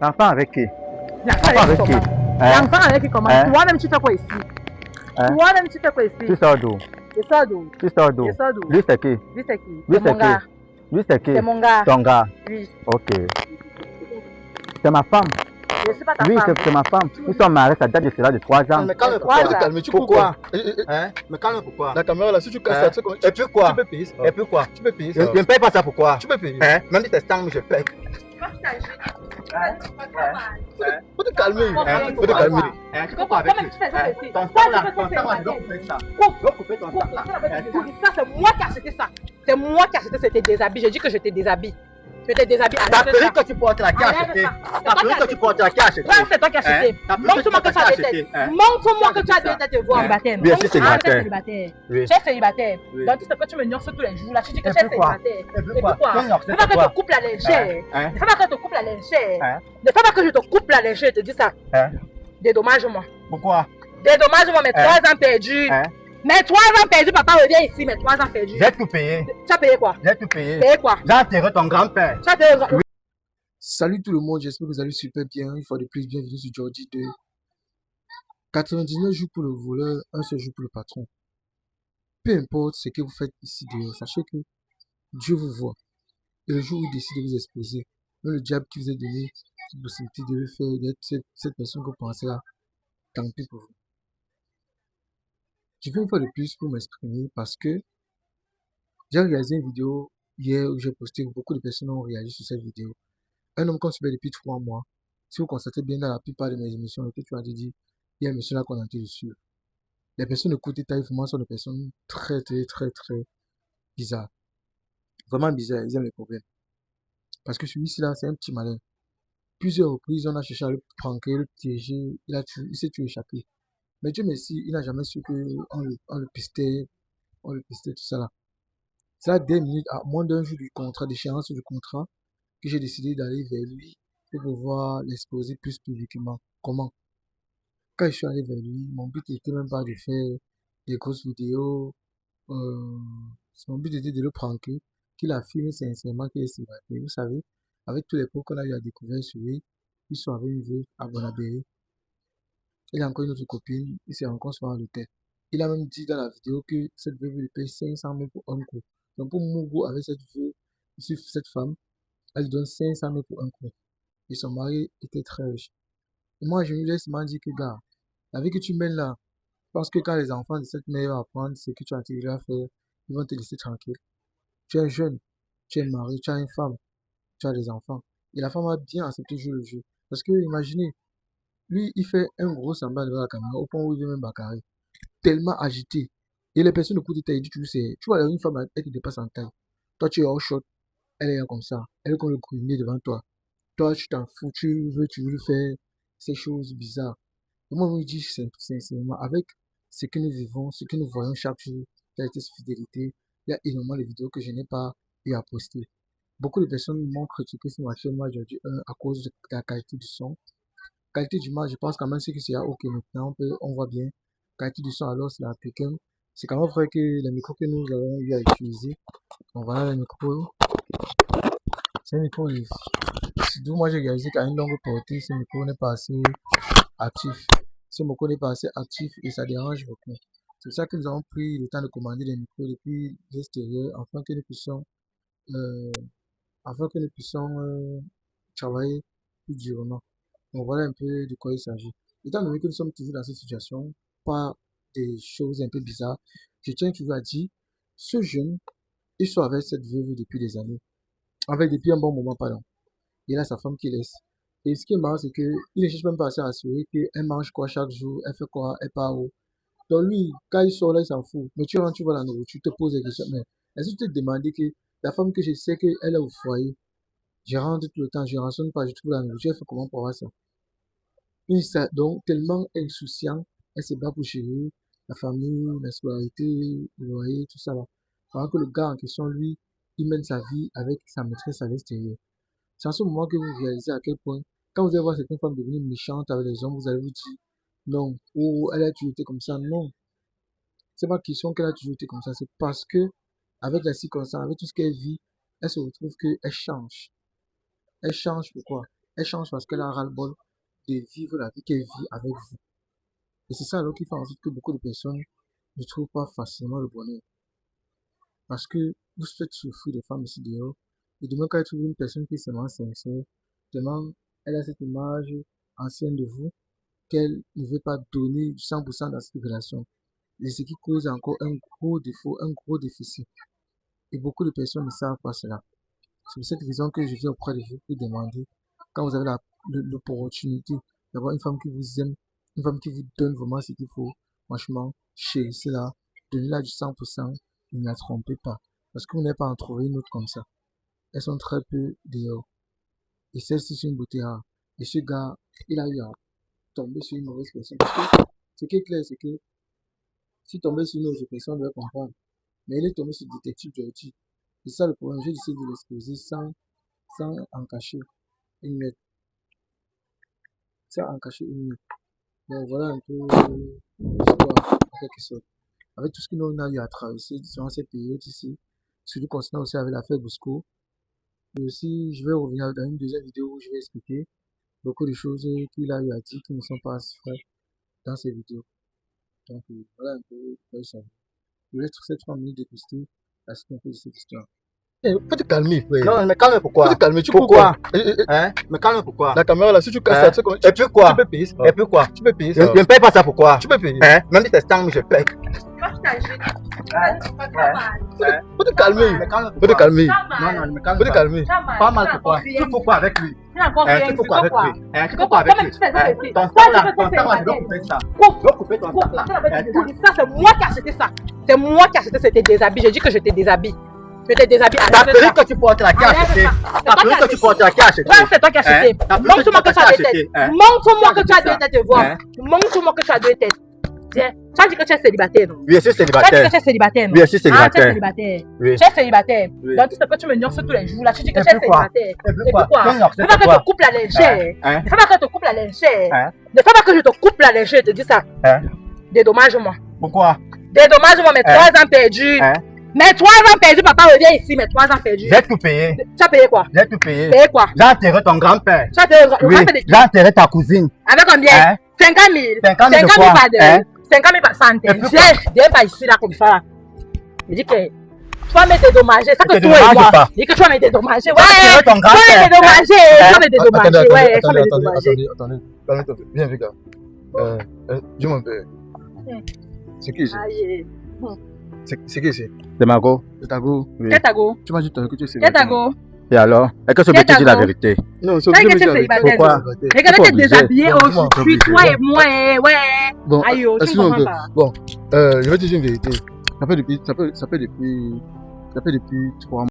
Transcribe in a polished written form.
L'enfant avec qui? L'enfant L'enfant avec qui avec qui? comment? Hein? L'enfant avec qui comment? Hein? Toi-même, tu fais quoi ici? Hein? Toi-même, tu fais quoi Tu ici? sors d'où? Je sors d'où? Tu sors d'où? Je sors d'où? Lui c'est qui? Lui, c'est qui? Lui C'est c'est mon gars. qui? Lui c'est qui? C'est mon gars. Ton gars? Oui. Ok. C'est ma femme. Je ne suis pas ta Oui, femme. c'est ma femme. Nous sommes mariés, ça date de cela de 3 ans. Mais calme, Trois pourquoi? ans. Calme, tu Pourquoi? Hein? Mais calme, pourquoi? La caméra là, si tu casses Hein? ça, tu sais comment Et puis quoi? tu peux payer ça. Et puis quoi? Tu peux payer Je ça. ne paye pas ça pourquoi? Tu peux payer. Hein? Même si c'est stand, je paye. Faut te calmer. Hein? Faut te calmer. Hein? Tu peux Comment pas avec tu fais ça lui? ici? Ton Toi, sang là, tu fais ton ça sang là, je ici. dois couper ça. Coupe. Je dois couper ton sang là. Ça, c'est moi qui ai acheté ça. C'est moi qui ai acheté ce déshabille. Je dis que je te déshabille. Je te déshabille. Ta Arrête perruque ça. que tu portes là, qui a Arrête acheté? ça. Ta perruque que tu portes là, qui a acheté? Ouais, c'est toi qui as acheté. Hein? Ta perruque Montre-moi que tu as des acheté, têtes. hein? Montre-moi que tu as Qui a des acheté têtes de voir ça? en baptême. Oui, je suis Ah, tu es célibataire. célibataire. Oui. Tu es célibataire. Oui. Donc, tu sais que tu me nions tous les jours. Là, tu dis que Et tu es puis quoi? célibataire. Et puis Et puis quoi? quoi? Quel Ne nom, fais c'est pas que je quoi? te coupe la lingère. Hein? Ne fais pas que je te coupe la lingère. Hein? Ne fais pas que je te coupe la lingère. Je te dis ça. Hein? Dédommage-moi. Pourquoi? Dédommage-moi mes Hein? 3 ans perdus. Hein? Mes 3 ans perdus, papa revient ici. Mes 3 ans perdus. J'ai tout payé. Tu as payé quoi? J'ai tout payé. Payé quoi? J'ai enterré ton grand-père. Tu as payé. Salut tout le monde, j'espère que vous allez super bien. Une fois de plus, bienvenue sur Jordi 2. 99 jours pour le voleur, un seul jour pour le patron. Peu importe ce que vous faites ici dehors, sachez que Dieu vous voit. Et le jour où il décide de vous exposer, même le diable qui vous a donné cette possibilité de le faire, d'être cette personne que vous pensez là, tant pis pour vous. Je fais une fois de plus pour m'exprimer parce que j'ai réalisé une vidéo hier où j'ai posté, où beaucoup de personnes ont réagi sur cette vidéo. Un homme qu'on suivait depuis 3 mois. Si vous constatez bien dans la plupart de mes émissions, que tu as dit, il y a un monsieur là qu'on a entendu dessus. Les personnes de côté taille vraiment sont des personnes très, très, très, très bizarres. Vraiment bizarres, ils aiment les problèmes. Parce que celui-ci là, c'est un petit malin. Plusieurs reprises, on a cherché à le pranker, le piéger, il s'est tué échappé. Mais Dieu merci, il n'a jamais su qu'on le pistait, tout ça là. C'est là, des minutes, à moins d'un jour du contrat, d'échéance du contrat, que j'ai décidé d'aller vers lui pour pouvoir l'exposer plus publiquement. Comment? Quand je suis allé vers lui, mon but n'était même pas de faire des grosses vidéos. euh, Mon but était de le pranker, qu'il affirme sincèrement qu'il est célibataire. Vous savez, avec tous les pots qu'on a eu à découvrir sur lui, il soit avec une veuve à Bonabéry. Il a encore une autre copine, il se rencontre souvent à l'hôtel. Il a même dit dans la vidéo que cette veuve lui paye 500 000 pour un coup. Donc pour Mougou, avec cette veuve, cette femme, elle donne 500 000 pour un coup. Et son mari était très riche. Et moi, je lui laisse m'en dire que, gars, la vie que tu mènes là, parce que quand les enfants de cette mère vont apprendre ce que tu as intégré à faire, ils vont te laisser tranquille. Tu es jeune, tu es marié, tu as une femme, tu as des enfants. Et la femme a bien accepté de jouer le jeu. Parce que, imaginez, lui, il fait un gros semblant devant la caméra, au point où il veut même Bakary. Tellement agité. Et les personnes de côté t'ont dit, tu vois, une femme, elle te dépasse en taille. Toi, tu es hors shot, elle est là comme ça. Elle est comme le grenier devant toi. Toi, tu t'en fous, tu veux faire ces choses bizarres. Et moi, je me dis sincèrement, avec ce que nous vivons, ce que nous voyons chaque jour, cette fidélité, il y a énormément de vidéos que je n'ai pas eu à poster. Beaucoup de personnes m'ont critiqué sur ma chaîne, moi, aujourd'hui, à cause de la qualité du son. Qualité du match, je pense quand même que c'est OK maintenant, on voit bien. Qualité du son, alors, c'est la Pékin. C'est quand même vrai que les micros que nous avons eu à utiliser, bon, voilà les micros. C'est un micro, d'où moi j'ai réalisé qu'à une longue portée, ce micro n'est pas assez actif. Ce micro n'est pas assez actif et ça dérange beaucoup. C'est pour ça que nous avons pris le temps de commander des micros depuis l'extérieur euh, afin que nous puissions travailler plus durement. Donc voilà un peu de quoi il s'agit. Étant donné que nous sommes toujours dans cette situation, pas des choses un peu bizarres, je tiens toujours à dire, ce jeune, il soit avec cette veuve depuis des années, avec depuis un bon moment, pardon. Il a sa femme qui laisse. Et ce qui est marrant, c'est qu'il ne cherche même pas à se rassurer qu'elle mange quoi chaque jour, elle fait quoi, elle part où. Donc lui, quand il sort là, il s'en fout. Mais tu rentres, tu vois la nourriture, tu te poses des questions. Mais est-ce que tu te demandes que la femme que je sais qu'elle est au foyer, je rentre tout le temps, je ne rançonne pas, je trouve la nourriture, elle fait comment pour avoir ça? Donc, tellement insouciant, elle se bat pour chérir, la famille, la scolarité, le loyer, tout ça là. Pendant que le gars en question, lui, il mène sa vie avec sa maîtresse à l'extérieur. C'est en ce moment que vous réalisez à quel point, quand vous allez voir certaines femmes devenir méchantes avec les hommes, vous allez vous dire, non, ou elle a toujours été comme ça. Non, c'est pas question qu'elle a toujours été comme ça, c'est parce que, avec la circonstance, avec tout ce qu'elle vit, elle se retrouve qu'elle change. Elle change pourquoi? Elle change parce qu'elle a ras-le-bol de vivre la vie qu'elle vit avec vous. Et c'est ça alors qui fait en sorte que beaucoup de personnes ne trouvent pas facilement le bonheur. Parce que vous faites souffrir les femmes ici dehors. Et demain, quand elle trouve une personne qui est seulement sincère, demain, elle a cette image ancienne de vous qu'elle ne veut pas donner 100% dans cette relation. Et ce qui cause encore un gros défaut, un gros déficit. Et beaucoup de personnes ne savent pas cela. C'est pour cette raison que je viens auprès de vous pour demander, quand vous avez l'opportunité d'avoir une femme qui vous aime, une femme qui vous donne vraiment ce qu'il faut, franchement, chérissez-la, donnez-la du 100%, ne la trompez pas. Parce que vous n'avez pas en trouver une autre comme ça. Elles sont très peu dehors. Et celle-ci, c'est une beauté rare. Et ce gars, il a eu à tomber sur une mauvaise personne. Parce que ce qui est clair, c'est que si tomber sur une autre personne, on doit comprendre. Mais il est tombé sur détective Georgie. C'est ça le problème. J'ai décidé de l'exposer sans en cacher une lettre. Sans en cacher une lettre. Donc voilà un peu l'histoire, en quelque sorte. Avec tout ce que nous on a eu à traverser durant cette période ici, surtout concernant aussi avec l'affaire Bosco. Et aussi, je vais revenir dans une deuxième vidéo où je vais expliquer beaucoup de choses qu'il a eu à dire qui ne sont pas assez vraies dans ces vidéos. Donc voilà un peu ça. Je laisse cette 3 minutes d'écouter la suite un peu de cette histoire. Faut te calmer, frère. Non, mais calme pourquoi? Faut te calmer, tu Pourquoi? Hein? Mais calme pourquoi? La caméra là, si tu casses Hein? ça, tu sais comment- Et puis quoi? tu peux payer ça. Et puis quoi? Tu peux payer Je ça. ne paye pas ça pourquoi? Tu peux payer. Hein? Même si c'est 100 000, je paye. Faut te calmer. Mais calme Faut te pourquoi? calmer. Non, non, mais calme Faut te pas. calmer. Pas mal pourquoi? Tu fais quoi avec lui? Tu n'as encore Hein? rien, Tu fais quoi avec lui? Hein? Tu fais Comment quoi avec tu lui? fais ça, Hein? c'est- Ton Toi, sang là, tu fais ton ça, sang là, c'est je dois la couper ça. Coupe. Je dois couper ton sang là. Hein? Ça, c'est moi qui ai acheté ça. C'est moi qui ai acheté ce déshabille. J'ai dit que je te déshabille. Je te déshabille. Ta Arrête perruque ça. que tu portes là, qui a Arrête acheté? ça. Ta C'est toi qui perruque as que tu portes là, qui a acheté? Ouais, c'est toi qui as acheté. Hein? Ta perruque Montre-moi que que tu as tu as deux têtes. acheté, hein? Montre-moi que tu as Qui a deux têtes, je vois. Hein? Montre-moi que tu as deux têtes. Tiens, tu as dit que tu es célibataire, non? Oui, je suis Tu as dit célibataire. que tu es célibataire, non? Oui, je suis Ah, tu es célibataire. célibataire. Oui. Tu es célibataire. Oui. Donc, tout ce que tu me nuances tous les jours, là, tu dis que Et tu es puis quoi? célibataire. Et puis Et quoi? puis quoi? Quel Ne fais pas que quoi? je te coupe la lingère. Hein? Ne fais pas que je te coupe la lingère. Hein? Ne fais pas que je te coupe la lingère, je te dis ça. Hein? Dédommage-moi. Pourquoi? Dédommage-moi mes 3 ans perdus. Hein? Mes 3 ans perdus, papa revient ici, mes 3 ans perdus. J'ai tout payé. Tu as payé quoi? J'ai tout payé. Payé quoi? J'ai enterré ton grand-père. Tu as payé le Oui, grand-père de- j'ai enterré ta cousine. avec combien? Hein? 50 000. 50 000 de 50 000 quoi? par deux. Hein? 50 000 par centaine. Et puis Viens pas ici, là, comme ça. Je dis que tu vas me dédommager. Ça que Je te toi et dédommage moi. pas. Je dis que tu vas me dédommager. Tu as Ouais, enterré ton tu vas me grand-père. dédommager. Tu vas me Attendez, dédommager. attendez, Ouais, tu vas me attendez, dédommager. attendez. Calme-toi. Viens, les gars. Dis-moi un peu. C'est qui ici? Aïe. C'est qui ici? C'est Margot. C'est ta go. Oui. Qu'est-ce que go? Tu m'as dit tout à l'heure que tu es Qu'est-ce que célibataire. go? Et alors? Est-ce que ce Qu'est-ce petit dit la d'accord? vérité? Non, c'est T'as obligé dit de que me c'est dire. Pourquoi? Mais quand tu es obligé. déshabillé, Bon, oh, dis-moi, je suis t'es toi obligé. et moi, ouais. Bon, Aïe, oh, tu ne excuse-moi un comprends peu. pas. Bon, je vais te dire une vérité. Ça fait depuis 3 mois.